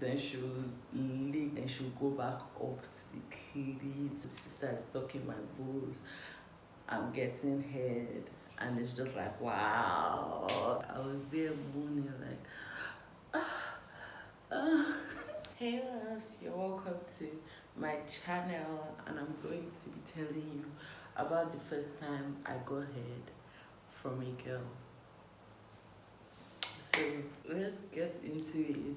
then she'll lick, then she'll go back up to the clit. The sister is sucking my boobs, I'm getting head, and it's just like, wow. I was there moaning like, hey loves, you're welcome to my channel, and I'm going to be telling you about the first time I got head from a girl. So let's get into it.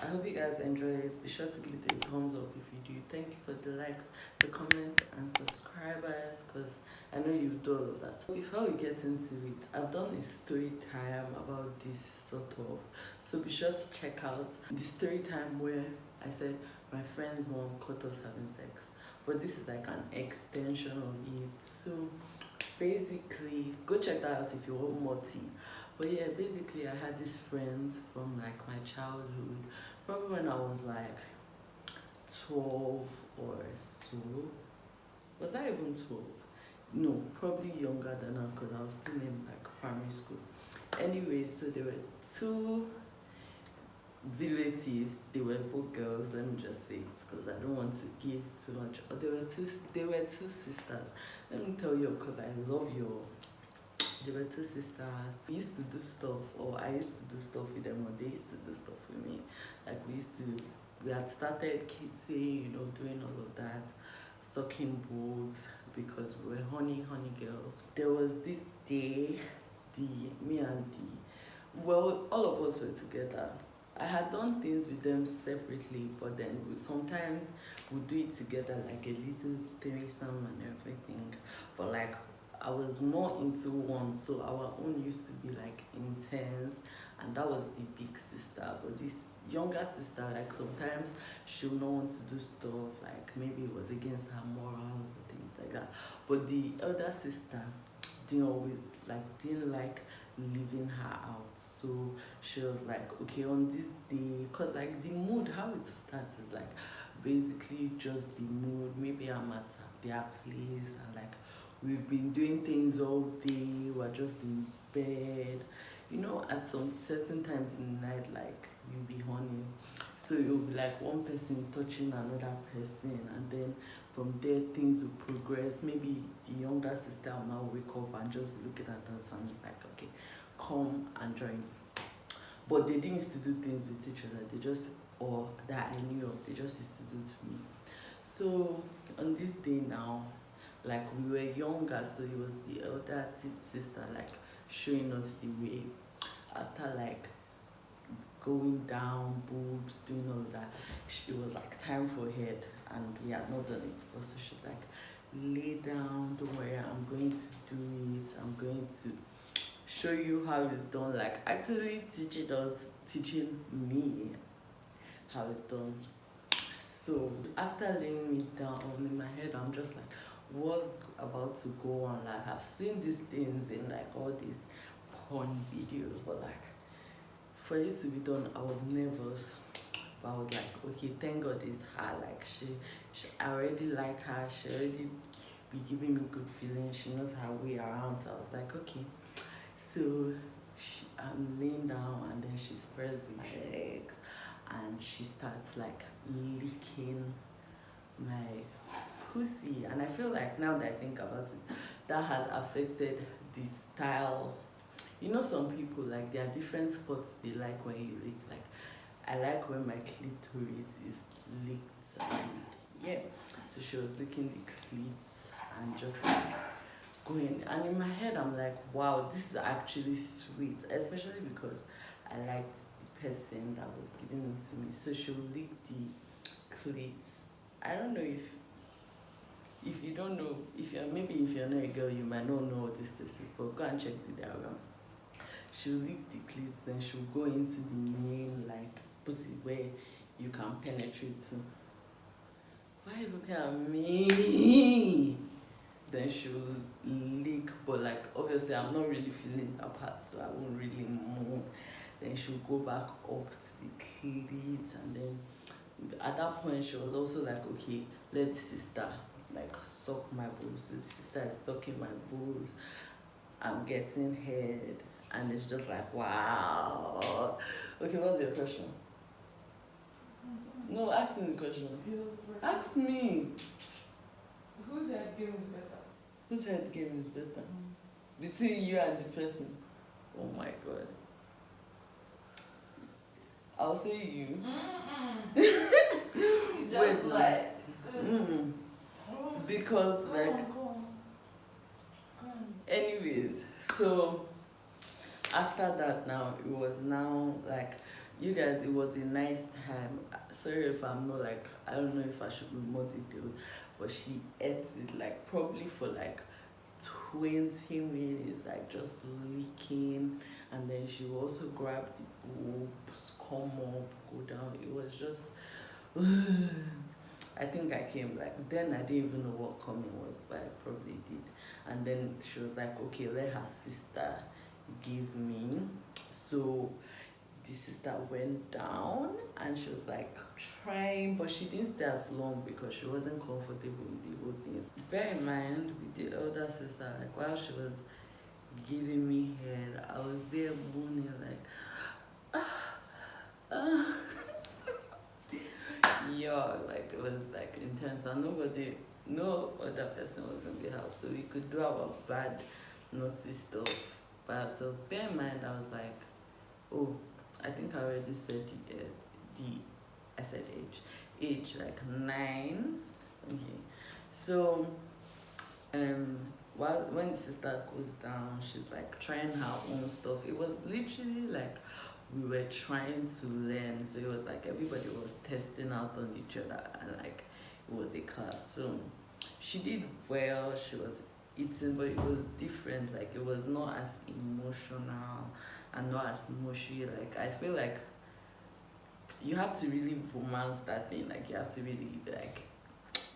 I hope you guys enjoy it. Be sure to give it a thumbs up if you do. Thank you for the likes, the comments, and subscribers, because I know you do all of that. Before we get into it, I've done a story time about this sort of. So be sure to check out the story time where I said my friend's mom caught us having sex. But this is like an extension of it. So basically, go check that out if you want more tea. But yeah, basically I had these friends from like my childhood, probably when I was like 12 or so. Was I even 12? No, probably younger than her because I was still in like primary school. Anyway, so there were two relatives, they were both girls, let me just say it because I don't want to give too much. But they were two sisters. Let me tell you, because I love your. They were two sisters. We used to do stuff, or I used to do stuff with them, or they used to do stuff with me. Like we had started kissing, doing all of that, sucking boobs, because we were honey girls. There was this day, well, all of us were together. I had done things with them separately, but then sometimes we do it together, like a little threesome and everything. But like, I was more into one, so our own used to be like intense, and that was the big sister. But this younger sister, like sometimes she'll not want to do stuff, like maybe it was against her morals and things like that. But the elder sister didn't like leaving her out, so she was like, okay, on this day, because like the mood, how it starts is like basically just the mood. Maybe I'm at their place and like we've been doing things all day, we're just in bed. At some certain times in the night, like you'll be horny. So you'll be like one person touching another person, and then from there things will progress. Maybe the younger sister will now wake up and just be looking at us, and it's like, okay, come and join. But they didn't used to do things with each other. Or that I knew of, they just used to do to me. So on this day now, like we were younger, so it was the elder sister like showing us the way. After like going down, boobs, doing all that, it was like time for head, and we had not done it before. So she's like, lay down, don't worry, I'm going to do it, I'm going to show you how it's done, like actually teaching me how it's done. So after laying me down, in my head I'm just like, what's about to go on? Like I've seen these things in like all these porn videos, but like for it to be done, I was nervous. But I was like, okay, thank God it's her. Like I already like her. She already be giving me good feelings. She knows her way around. So I was like, okay. So I'm laying down, and then she spreads my legs, and she starts like licking my pussy. And I feel like now that I think about it, that has affected the style. Some people, like there are different spots they like when you lick. Like I like when my clitoris is licked, and yeah. So she was licking the clit and just like going, and in my head I'm like, wow, this is actually sweet, especially because I liked the person that was giving it to me. So she'll lick the clit. I don't know if you don't know, if you're not a girl, you might not know what this place is, but go and check the diagram. She'll lick the clit, then she'll go into the main like pussy where you can penetrate to. Why are you looking at me? Then she'll lick, but like obviously I'm not really feeling that part, so I won't really move. Then she'll go back up to the clit, and then at that point she was also like, okay, let the sister like suck my boobs. So the sister is sucking my boobs, I'm getting head, and it's just like, wow. Okay, what's your question? asking the question. Ask me. Whose head game is better? Whose head game is better? Between you and the person. Oh my god. I'll say you. Wait, like. Because like. Anyways, so after that now it was now like you guys, it was a nice time. Sorry if I'm not like, I don't know if I should be more detailed, but she ate it like probably for like 20 minutes, like just licking, and then she will also grab the boobs, come up, go down. It was just I think I came like then I didn't even know what coming was, but I probably did. And then she was like, okay, let her sister give me. So the sister went down and she was like trying, but she didn't stay as long because she wasn't comfortable with the whole thing. Bear in mind, with the elder sister, like while she was giving me head, I was there moaning like, yo, like it was like intense, and no other person was in the house, so we could do our bad naughty stuff by ourselves. Bear in mind, I was like, oh, I think I already said I said age like 9. Okay, so when the sister goes down, she's like trying her own stuff. It was literally like we were trying to learn, so it was like everybody was testing out on each other, and like it was a class. So she did well, she was eating, but it was different. Like it was not as emotional and not as mushy. Like I feel like you have to really romance that thing, like you have to really like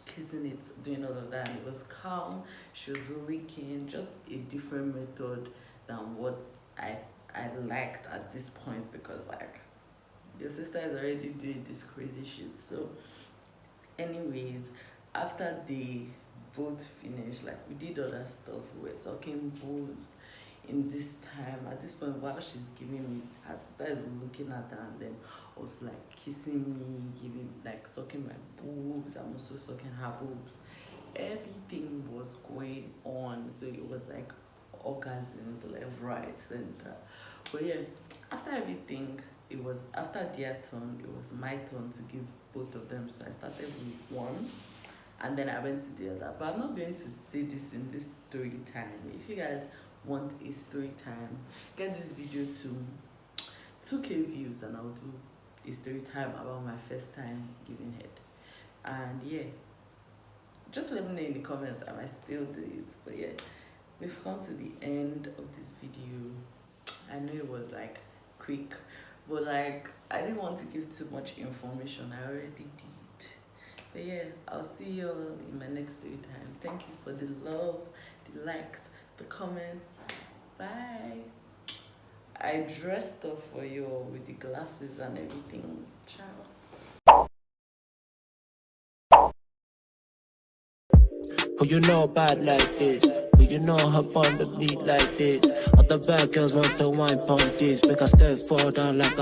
kissing it, doing all of that. And it was calm, she was licking, just a different method than what I liked at this point, because like your sister is already doing this crazy shit. So anyways, after they both finished, like we did other stuff, we were sucking boobs in this time. At this point, while she's giving me, her sister is looking at her and then also like kissing me, giving like sucking my boobs. I'm also sucking her boobs. Everything was going on, so it was like orgasms left, right, center. But yeah, after everything, it was after their turn, it was my turn to give both of them. So I started with one and then I went to the other. But I'm not going to say this in this story time. If you guys want a story time, get this video to 2K views and I'll do a story time about my first time giving head. And yeah, just let me know in the comments, I might still do it. But yeah, we've come to the end of this video. I know it was like quick, but like I didn't want to give too much information. I already did. But yeah, I'll see you all in my next story time. Thank you for the love, the likes, the comments. Bye. I dressed up for you all with the glasses and everything. Ciao. Who you know bad like this? Who you know hop on the beat like this? All the bad girls want to wine pon this, because they fall down like